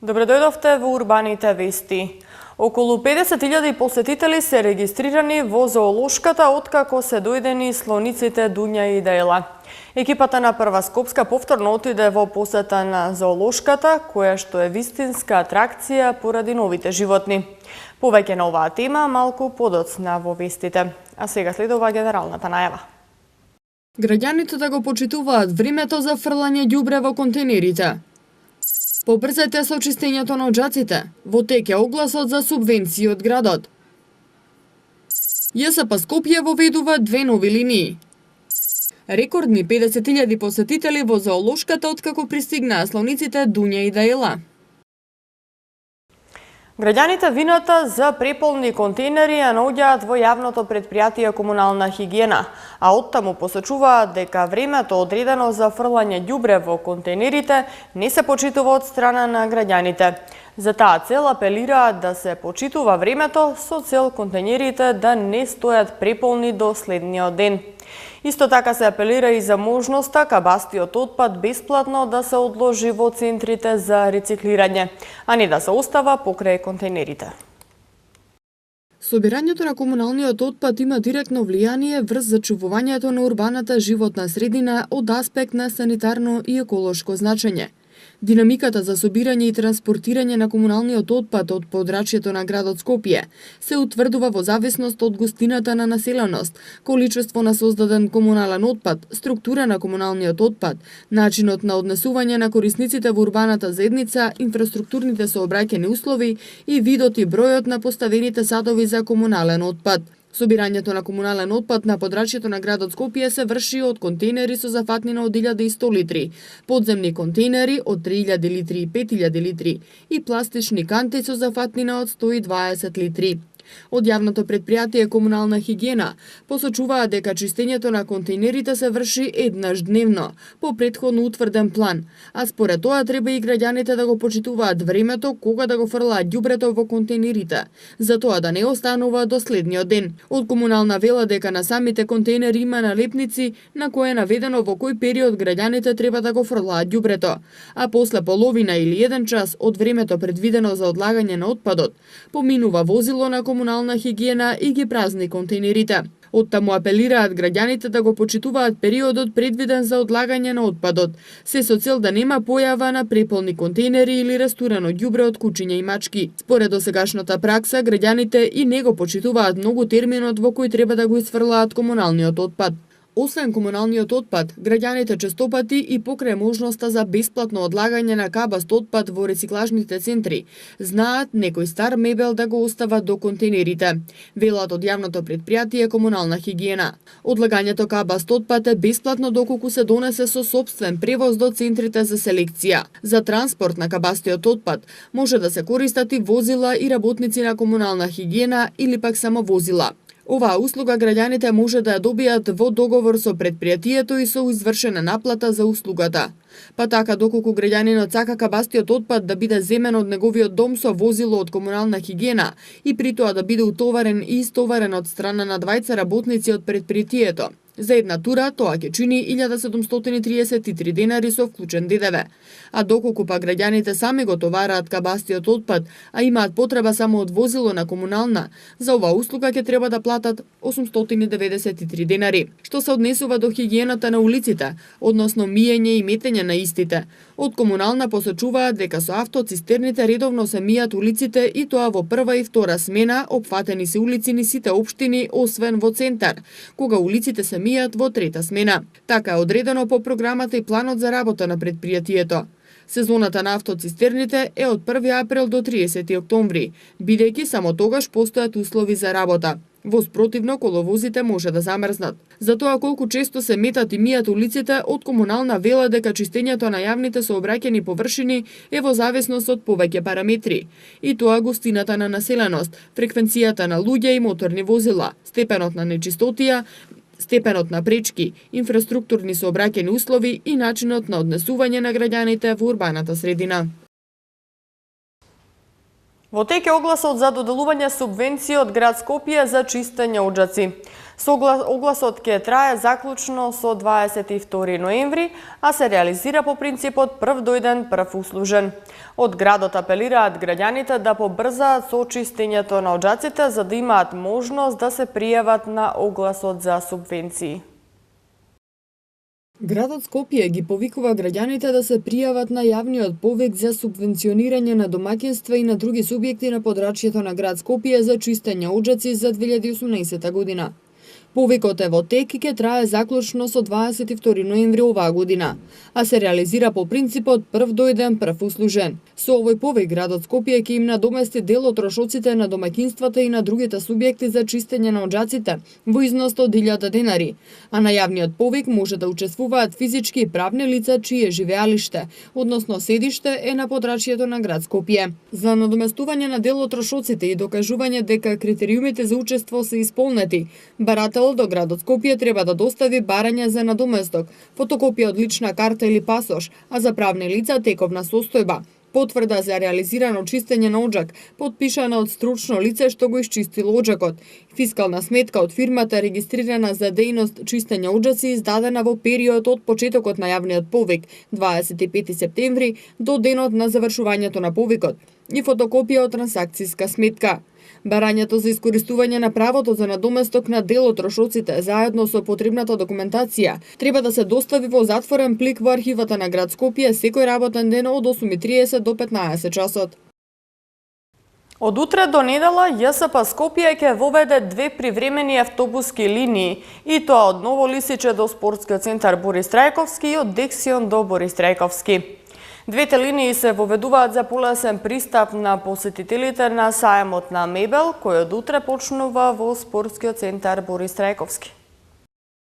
Добре дојдовте во урбаните вести. Околу 50.000 посетители се регистрирани во зоолошката откако се дојдени слониците Дуња и Дајла. Екипата на Прва Скопска повторно отиде во посета на зоолошката, која што е вистинска атракција поради новите животни. Повеќе на оваа тема малку подоцна во вестите. А сега следува генералната најава. Граѓаните да го почитуваат времето за фрлање ѓубре во контейнерите. Побрзете со чистењето на оџаците. Во тек е огласот за субвенции од градот. ЈСП Скопје воведува 2 нови линии. Рекордни 50.000 посетители во зоолошката откако пристигнаа слониците Дуња и Дајла. Граѓаните вината за преполни контейнери ја наоѓаат во јавното претпријатие Комунална хигиена, а оттаму посочуваат дека времето одредено за фрлање ѓубре во контейнерите не се почитува од страна на граѓаните. За таа цел апелираат да се почитува времето со цел контейнерите да не стојат преполни до следниот ден. Исто така се апелира и за можноста кабастиот отпад бесплатно да се одложи во центрите за рециклирање, а не да се остава покрај контейнерите. Собирањето на комуналниот отпад има директно влијание врз зачувувањето на урбаната животна средина од аспект на санитарно и еколошко значење. Динамиката за собирање и транспортирање на комуналниот отпад од подрачјето на градот Скопје се утврдува во зависност од густината на населеност, количество на создаден комунален отпад, структура на комуналниот отпад, начинот на однесување на корисниците во урбаната заедница, инфраструктурните сообраќајни услови и видот и бројот на поставените садови за комунален отпад. Собирањето на комунален отпад на подрачјето на градот Скопје се врши од контейнери со зафатнина од 1100 литри, подземни контейнери од 3000 литри и 5000 литри и пластични канти со зафатнина од 120 литри. Од јавното претпријатие Комунална хигиена посочуваат дека чистењето на контейнерите се врши еднаш дневно, по претходно утврден план, а според тоа треба и граѓаните да го почитуваат времето кога да го фрлаат ѓубрето во контейнерите, за тоа да не останува до следниот ден. Од Комунална вела дека на самите контейнери има налепници на кои е наведено во кој период граѓаните треба да го фрлаат ѓубрето, а после половина или 1 час од времето предвидено за одлагање на отпадот, поминува возило на Комунална хигиена и ги празни контейнерите. Оттаму апелираат граѓаните да го почитуваат периодот предвиден за одлагање на отпадот, се со цел да нема појава на преполни контейнери или растурено ѓубре од кучиња и мачки. Според досегашната пракса, граѓаните и не го почитуваат многу терминот во кој треба да го исфрлаат комуналниот отпад. Освен комуналниот отпад, граѓаните честопати и покрај можноста за бесплатно одлагање на кабаст отпад во рециклажните центри, знаат некој стар мебел да го остават до контейнерите, велат од јавното претпријатие Комунална хигиена. Одлагањето кабаст отпад е бесплатно доколку се донесе со сопствен превоз до центрите за селекција. За транспорт на кабастиот отпад може да се користат и возила и работници на Комунална хигиена или пак само возила. Оваа услуга граѓаните може да ја добијат во договор со претпријатието и со извршена наплата за услугата. Па така, доколку граѓанинот сака кабастиот отпад да биде земен од неговиот дом со возило од Комунална хигиена и при тоа да биде утоварен и истоварен од страна на 2 работници од претпријатието, за една тура тоа ќе чини 1733 денари со вклучен ДДВ. А доколку па граѓаните сами го товараат кабастиот отпад, а имаат потреба само од возило на Комунална, за оваа услуга ќе треба да платат 893 денари. Што се однесува до хигиената на улиците, односно миење и метење на истите, од Комунална посочуваат дека со автоцистерните редовно се мијат улиците и тоа во прва и втора смена, опфатени се улици низ сите општини освен во центар, кога улиците се мијат во трета смена. Така е одредено по програмата и планот за работа на претпријатието. Сезоната на автоцистерните е од 1 април до 30 октомври, бидејќи само тогаш постојат услови за работа. Во спротивно, коловозите може да замрзнат. Затоа колку често се метат и мијат улиците, од Комунална вела дека чистењето на јавните сообраќајни површини е во зависност од повеќе параметри. И тоа густината на населеност, фреквенцијата на луѓе и моторни возила, степенот на нечистотија, степенот на пречки, инфраструктурни сообраќајни услови и начинот на однесување на граѓаните во урбаната средина. Во тек е огласот за доделување субвенции од град Скопје за чистење оџаци. Огласот ќе трае заклучно со 22 ноември, а се реализира по принципот прв дојден, прв услужен. Од градот апелираат граѓаните да побрзаат со чистењето на оџаците за да имаат можност да се пријават на огласот за субвенции. Градот Скопје ги повикува граѓаните да се пријават на јавниот повик за субвенционирање на домаќинства и на други субјекти на подрачјето на град Скопје за чистење оџаци за 2018 година. Повикот е во тек и ќе трае заклучно со 22 ноември оваа година, а се реализира по принципот прв дојден, прв услужен. Со овој повик градот Скопје ќе им надомести дел од трошоците на домаќинствата и на другите субјекти за чистење на оџаците во износ од 1000 денари, а на јавниот повик може да учествуваат физички и правни лица чие живеалиште, односно седиште е на подрачјето на град Скопје. За надоместување на дел од трошоците и докажување дека критериумите за учество се исполнети, барател до градот Скопје треба да достави барање за надоместок, фотокопија од лична карта или пасош, а за правни лица тековна состојба, потврда за реализирано чистење на оџак, подпишана од стручно лице што го исчистило оџакот, фискална сметка од фирмата регистрирана за дејност чистење оџаци издадена во период од почетокот на јавниот повик, 25 септември, до денот на завршувањето на повикот, и фотокопија од трансакцијска сметка. Барањето за искористување на правото за надоместок на дел од трошоците заедно со потребната документација треба да се достави во затворен плик во архивата на град Скопје секој работен ден од 8:30 до 15 часот. Од утре до недела ЈСП Скопје ќе воведе 2 привремени автобуски линии, и тоа од Ново Лисиче до спортскиот центар Борис Трајковски и од Дексион до Борис Трајковски. Двете линии се воведуваат за полесен пристап на посетителите на сајмот на мебел, кој од утре почнува во спортскиот центар Борис Трајковски.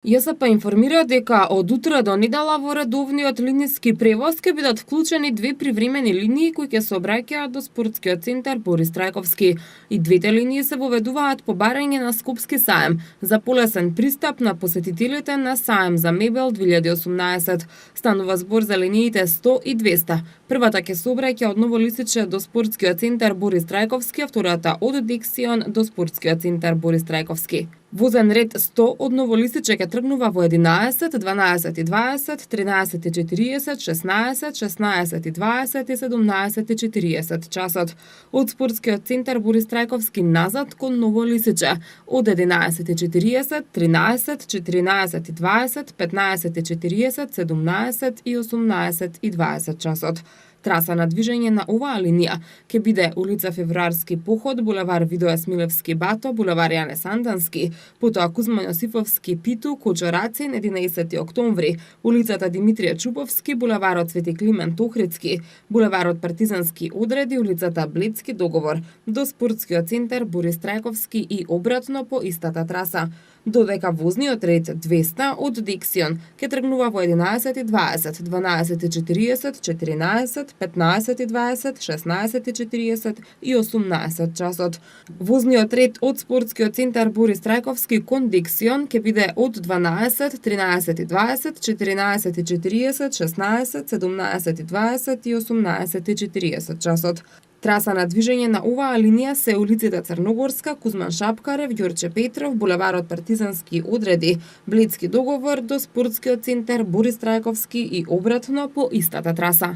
ЈСП информира дека од утре до недела во редовниот линиски превоз ќе бидат вклучени 2 привремени линии кои ќе се обраќаат до спортскиот центар Борис Трајковски. И двете линии се воведуваат по барање на Скопски саем за полесен пристап на посетителите на саем за мебел 2018. Станува збор за линиите 100 и 200. Првата ќе се обраќа од Ново Лисиче до спортскиот центар Борис Трајковски, а втората од Дексион до спортскиот центар Борис Трајковски. Возен ред 100 од Ново Лисиче ќе тргнува во 11, 12:20, 13:40, 16, 16:20 и 17:40 часот. Од спортскиот центар Борис Трајковски назад кон Ново Лисиче од 11:40, 13, 14:20, 15:40, 17 и 18:20 часот. Траса на движење на оваа линија ќе биде улица Февруарски поход, булевар Видоја Смилевски Бато, булевар Јане Сандански, потоа Кузма Јосифовски Питу, Кочо Рацин, 11 октомври, улицата Димитрија Чуповски, булеварот Свети Климент Охридски, булеварот Партизански одреди, улицата Бледски договор, до спортскиот центар Борис Трајковски и обратно по истата траса. Додека возниот ред 200 од Дексион ќе тргнува во 11:20, 12:40, 14, 15:20, 16:40 и 18 часот. Возниот ред од спортскиот центар Борис Трајковски кон Дексион ќе биде од 12, 13:20, 14:40, 16, 17:20 и 18:40 часот. Траса на движење на оваа линија се улиците Црногорска, Кузман Шапкарев, Ѓорче Петров, булеварот Партизански одреди, Бледски договор до спортскиот центар Борис Трајковски и обратно по истата траса.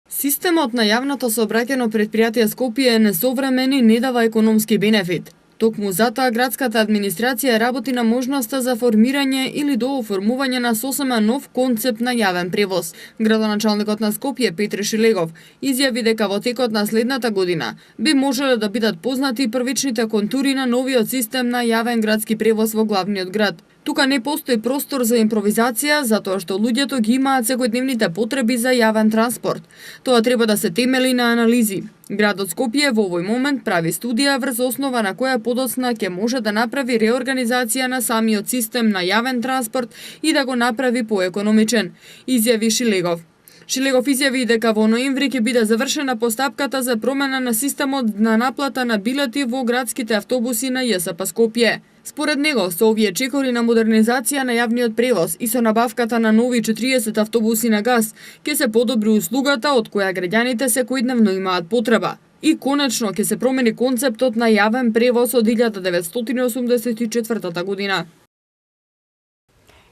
Системот на јавното сообраќајно претпријатие Скопје е несовремен и не дава економски бенефит. Токму затоа градската администрација работи на можноста за формирање или дооформување на сосема нов концепт на јавен превоз. Градоначалникот на Скопје Петре Шилегов изјави дека во текот на следната година би можеле да бидат познати првичните контури на новиот систем на јавен градски превоз во главниот град. Тука не постои простор за импровизација, затоа што луѓето ги имаат секојдневните потреби за јавен транспорт. Тоа треба да се темели на анализи. Градот Скопје во овој момент прави студија врз основа на која подоцна ќе може да направи реорганизација на самиот систем на јавен транспорт и да го направи поекономичен, изјави Шилегов. Шилегов изјави дека во ноември ќе биде завршена постапката за промена на системот на наплата на билети во градските автобуси на ЈСП Скопје. Според него, со овие чекори на модернизација на јавниот превоз и со набавката на нови 40 автобуси на газ, ќе се подобри услугата од која граѓаните секојдневно имаат потреба. И конечно ќе се промени концептот на јавен превоз од 1984 година.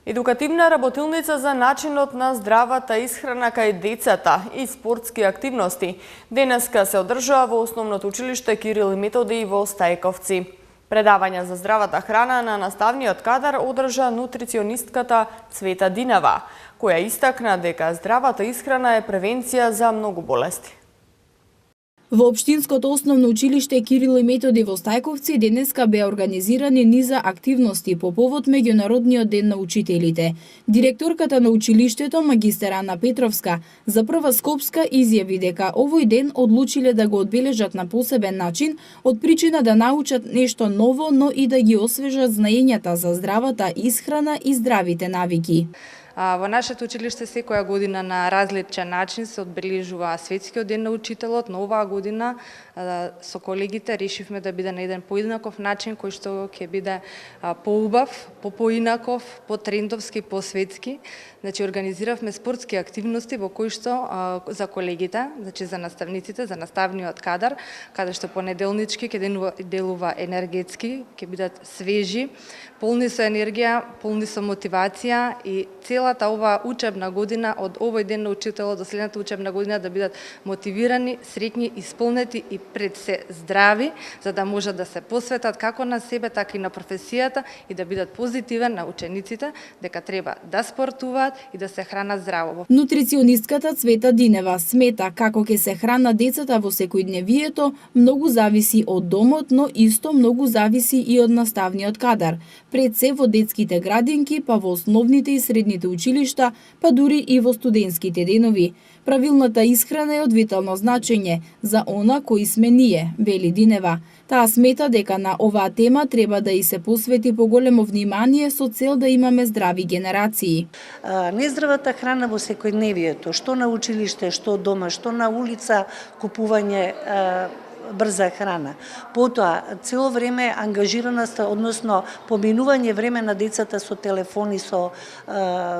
Едукативна работилница за начинот на здравата исхрана кај децата и спортски активности денеска се одржува во Основното училиште Кирил и Методиј во Стајковци. Предавања за здравата храна на наставниот кадар одржа нутриционистката Цвета Динева, која истакна дека здравата исхрана е превенција за многу болести. Во Општинското основно училиште Кирил и Методиј во Стајковци денеска беа организирани низа активности по повод Меѓународниот ден на учителите. Директорката на училиштето, магистер Ана Петровска, за прва скопска изјави дека овој ден одлучиле да го одбележат на посебен начин, од причина да научат нешто ново, но и да ги освежат знаењата за здравата исхрана и здравите навики. Во нашето училиште секоја година на различен начин се одбележува Светскиот ден на учителот, но оваа година со колегите решивме да биде на еден поинаков начин кој што ќе биде поубав, поинаков, потрендовски, посветски. Значи организиравме спортски активности во кои што за колегите, значи за наставниците, за наставниот кадар, каде што понеделнички ќе делува енергетски, ќе бидат свежи, полни со енергија, полни со мотивација и целата ова учебна година од овој ден на учителот до следната учебна година да бидат мотивирани, среќни, исполнети и пред се здрави, за да можат да се посветат како на себе, така и на професијата и да бидат позитивен на учениците дека треба да спортуваат и да се хранат здраво. Нутриционистката Цвета Динева смета како ќе се хранат децата во секојдневието многу зависи од домот, но исто многу зависи и од наставниот кадар. Пред се во детските градинки, па во основните и средните училишта, па дури и во студентските денови. Правилната исхрана е од витално значење за она кои сме ние, вели Динева. Таа смета дека на оваа тема треба да и се посвети поголемо внимание со цел да имаме здрави генерации. Нездравата храна во секојдневието, што на училиште, што дома, што на улица, купување брза храна. Потоа, цело време ангажираност, односно поминување време на децата со телефони, со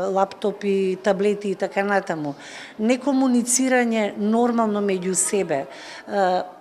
лаптопи, таблети и така натаму. Некомуницирање нормално меѓу себе.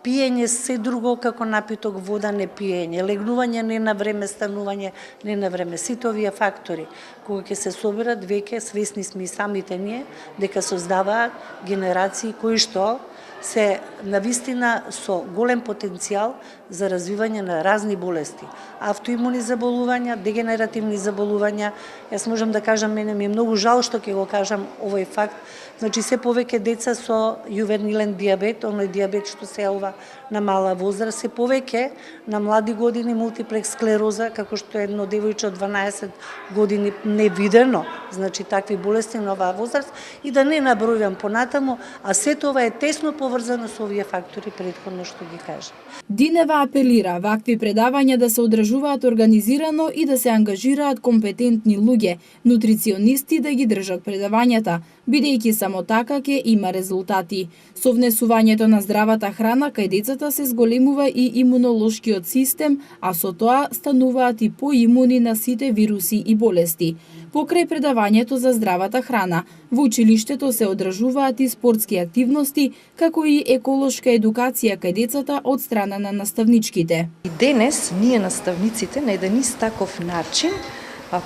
Пиење се друго како напиток, вода не пиење. Легнување не на време, станување не на време. Сите овие фактори, кога ќе се соберат, веќе свесни сме и самите ние, дека создаваат генерации кои што се навистина со голем потенцијал за развивање на разни болести. Автоимуни заболувања, дегенеративни заболувања. Јас можам да кажам, мене ми е многу жал што ќе го кажам овој факт. Значи, се повеќе деца со јувенилен диабет, оној диабет што се јавува на мала возраст, се повеќе на млади години мултиплекс склероза, како што е едно девојче од 12 години невидено, значи такви болести на оваа возраст, и да не набројувам понатаму, а сето ова е тесно поврзано со овие фактори претходно што ги кажа. Динева апелира вакви предавања да се одржуваат организирано и да се ангажираат компетентни луѓе, нутриционисти да ги држат предавањата, бидејќи само така ќе има резултати. Со внесувањето на здравата храна кај децата се зголемува и имунолошкиот систем, а со тоа стануваат и поимуни на сите вируси и болести. Покрај предавањето за здравата храна, во училиштето се одржуваат и спортски активности, како и еколошка едукација кај децата од страна на наставничките. И денес ние наставниците на еден таков начин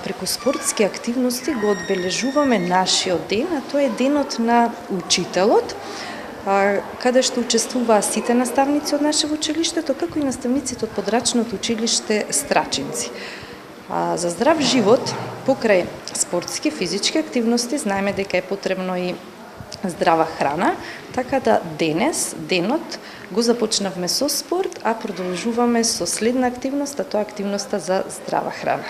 преку спортски активности го одбележуваме нашиот ден, а тоа е денот на учителот, каде што учествуваат сите наставници од нашето училиштето, како и наставниците од подрачното училиште Страчинци. За здрав живот, покрај спортски, физички активности, знаеме дека е потребно и здрава храна, така да денес, денот, го започнавме со спорт, а продолжуваме со следна активност, а тоа е активноста за здрава храна.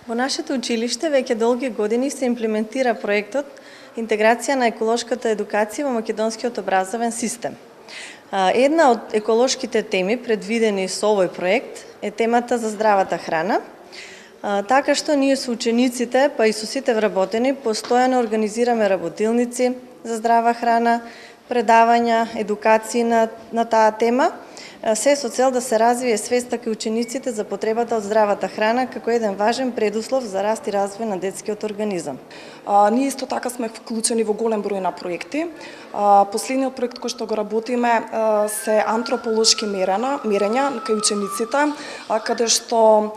Во нашето училиште веќе долги години се имплементира проектот Интеграција на еколошката едукација во македонскиот образовен систем. Една од еколошките теми предвидени со овој проект е темата за здравата храна, така што ние со учениците, па и со сите вработени, постојано организираме работилници за здрава храна, предавања, едукации на таа тема, се со цел да се развие свеста кај учениците за потребата од здравата храна како еден важен предуслов за раст и развој на детскиот организам. Ние исто така сме вклучени во голем број на проекти. Последниот проект кој што го работиме се антрополошки мерења кај учениците, каде што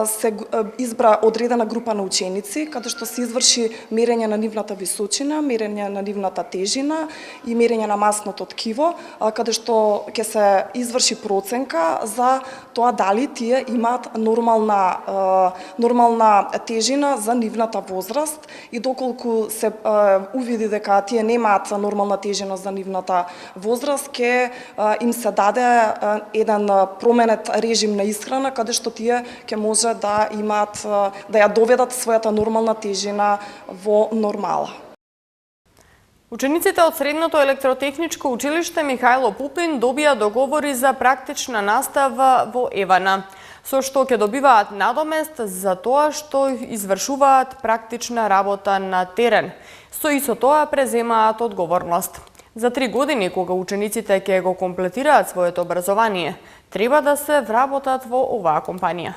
се избра одредена група на ученици, каде што се изврши мерење на нивната височина, мерење на нивната тежина и мерење на масното ткиво, каде што ќе се изврши проценка за тоа дали тие имаат нормална тежина за нивната возраст и доколку се увиди дека тие немаат нормална тежина за нивната возраст, ќе им се даде еден променет режим на исхрана каде што тие ќе може да имаат да ја доведат својата нормална тежина во нормала. Учениците од Средното електротехничко училиште Михајло Пупин добија договори за практична настава во Евана, со што ќе добиваат надомест за тоа што извршуваат практична работа на терен. Со исто тоа преземаат одговорност. За 3 години, кога учениците ќе го комплетираат своето образование, треба да се вработат во оваа компанија.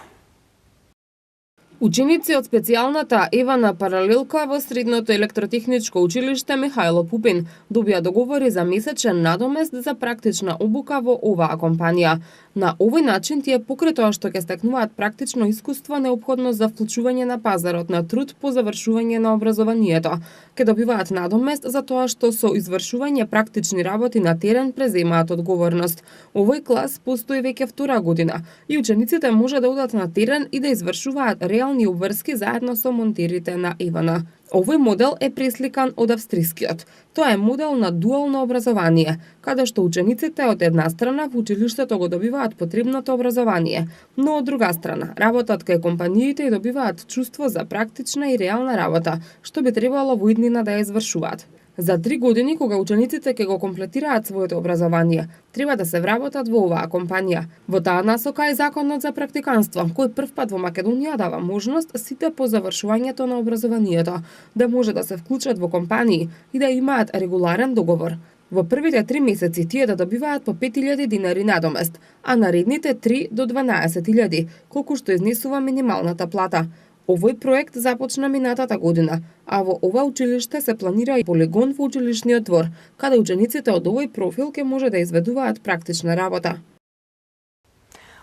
Ученици од специјалната Евана паралелка во Средното електротехничко училиште Михајло Пупин добија договори за месечен надомест за практична обука во оваа компанија. На овој начин тие покрај тоа што ќе стекнуваат практично искуство неопходно за вклучување на пазарот на труд по завршување на образованието, ќе добиваат надомест за тоа што со извршување практични работи на терен преземаат одговорност. Овој клас постои веќе втора година и учениците може да одат на терен и да извршуваат реални обврски заедно со монтерите на Евана. Овој модел е пресликан од австрискиот. Тоа е модел на дуално образование, каде што учениците од една страна во училиштето го добиваат потребното образование, но од друга страна работат кај компаниите и добиваат чувство за практична и реална работа, што би требало во иднина да ја извршуваат. За 3 години, кога учениците ќе го комплетираат своето образование, треба да се вработат во оваа компанија. Во таа насока е законот за практиканство, кој првпат во Македонија дава можност сите по завршувањето на образованието да може да се вклучат во компании и да имаат регуларен договор. Во првите 3 месеци тие да добиваат по 5000 динари надомест, а наредните 3 до 12000, колку што изнесува минималната плата. Овој проект започна минатата година, а во ова училиште се планира и полигон во училишниот двор, каде учениците од овој профил ќе може да изведуваат практична работа.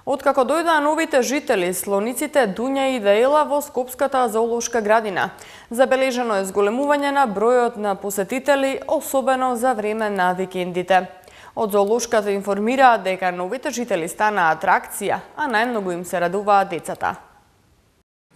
Откако дојдоа новите жители, слониците Дуња и Даела во Скопската зоолошка градина, забележано е зголемување на бројот на посетители, особено за време на викендите. Од зоолошката информираат дека новите жители станаа атракција, а најмногу им се радуваат децата.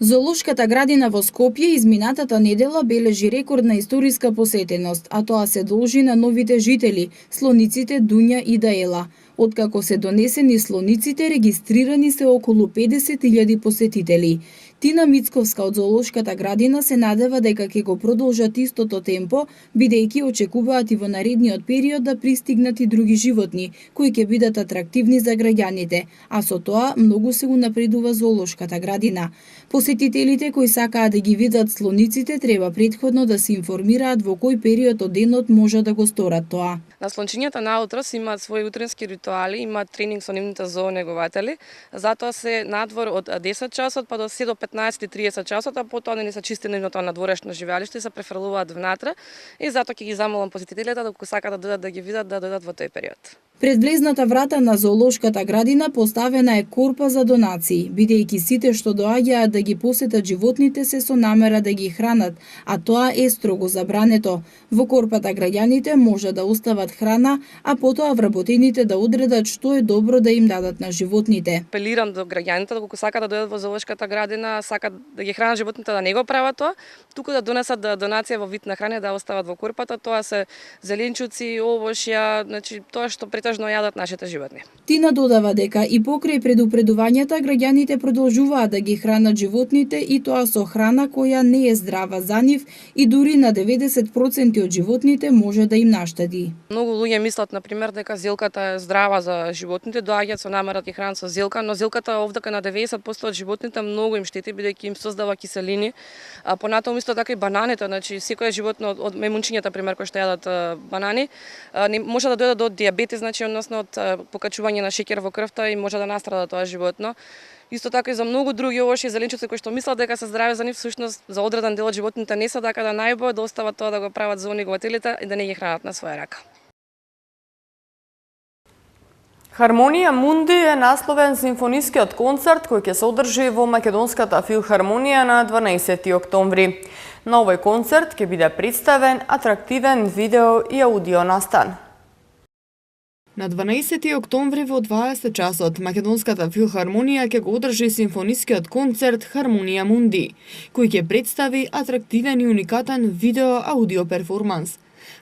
Зоолошката градина во Скопје изминатата недела бележи рекордна историска посетеност, а тоа се должи на новите жители, слониците Дуња и Даела. Откако се донесени слониците, регистрирани се околу 50.000 посетители. Тина Мицковска од зоолошката градина се надева дека ќе го продолжат истото темпо, бидејќи очекуваат и во наредниот период да пристигнат и други животни, кои ќе бидат атрактивни за граѓаните, а со тоа многу се унапредува зоолошката градина. Посетителите кои сакаат да ги видат слониците треба претходно да се информираат во кој период од денот може да го сторат тоа. На слончињата наутро имаат своји утрински ритуали, имаат тренинг со нивните зоонегуватели, затоа се надвор од 10 часот па до 7 до 15-30 часот, а потоа не се чисти нивното надворешно живеалиште и се префрлуваат внатре и затоа ќе ги замолам посетителите доколку сакаат да дојдат да ги видат, да дојдат во тој период. Пред влезната врата на зоолошката градина поставена е корпа за донации, бидејќи сите што доаѓаат да ги посетат животните се со намера да ги хранат, а тоа е строго забрането. Во корпата граѓаните може да остават храна, а потоа вработените да одредат што е добро да им дадат на животните. Апелирам до граѓаните доколку сакаат да дојдат во зоолошката градина, сакаат да ги хранат животните, да не го прават тоа, туку да донесат донација во вид на храна да остават во корпата, тоа се зеленчуци, овошја, значи тоа што претежно јадат нашите животни. Тина додава дека и покрај предупредувањата граѓаните продолжуваат да ги хранат животните и тоа со храна која не е здрава за нив и дури на 90% од животните може да им наштеди. Многу луѓе мислат на пример дека зелката е здрава за животните, доаѓаат со намера да ги хранат со зелка, но зелката овдака на 90% од животните многу им штети бидејќи им создава киселини. А понатаму исто така и бананите, значи секое животно од мемунчињата пример кои што јадат банани, може да дојдат до дијабетис, значи значи односно од покачување на шеќер во крвта и може да настрада тоа животно. Исто така и за многу други овошји и зеленчуци кои што мислат дека се здрави за нив, всушност за одреден дел од животните не се, така да најбо да остават тоа да го прават за негователите и да не ги хранат на своја рака. Хармонија Мунди е насловен симфонискиот концерт кој ќе се одржи во Македонската филхармонија на 12 октомври. На овој концерт ќе биде представен атрактивен видео и аудио настан. На 12 октомври во 20 часот Македонската филхармонија ќе го одржи симфонискиот концерт Хармонија Мунди, кој ќе представи атрактивен и уникатен видео-аудио перформанс.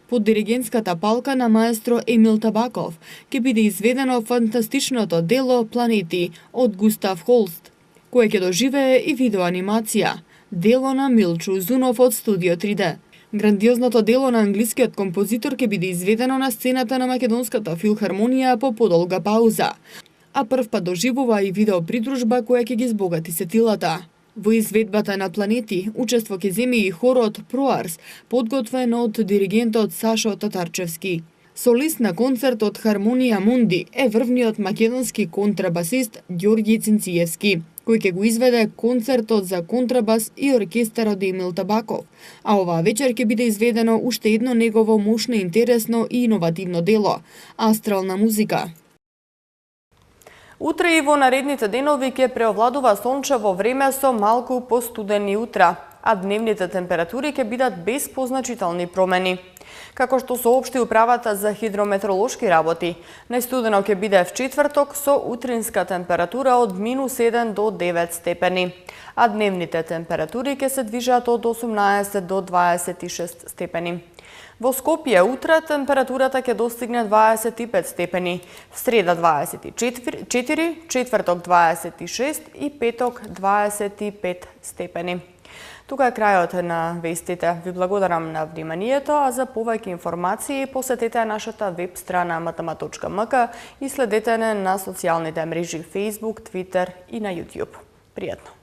Под диригентската палка на маестро Емил Табаков ќе биде изведено фантастичното дело Планети од Густав Холст, кое ќе доживее и видеоанимација, дело на Милчо Зунов од Студио 3D. Грандиозното дело на англискиот композитор ќе биде изведено на сцената на Македонската филхармонија по подолга пауза, а првпат доживува и видеопридружба која ќе ги збогати сетилата. Во изведбата на Планети учество ќе земе и хорот Проарс, подготвен од диригентот Сашо Татарчевски. Солист на концертот Хармонија Мунди е врвниот македонски контрабасист Ѓорѓи Цинциевски, кој ќе го изведе концертот за контрабас и оркестар од Емил Табаков, а оваа вечер ќе биде изведено уште едно негово мощно, интересно и иновативно дело – астрална музика. Утре и во наредните денови ќе преовладува сончево време со малку постудени утра, а дневните температури ќе бидат без позначителни промени. Како што соопшти управата за хидрометеоролошки работи, најстудено ќе биде в четврток со утринска температура од -1 до 9 степени, а дневните температури ќе се движат од 18 до 26 степени. Во Скопје утре температурата ќе достигне 25 степени, в среда 24, четврток 26 и петок 25 степени. Тука е крајот на вестите. Ви благодарам на вниманието, а за повеќе информации посетете нашата веб страна matama.mk и следете на социјалните мрежи Facebook, Twitter и на YouTube. Пријатно!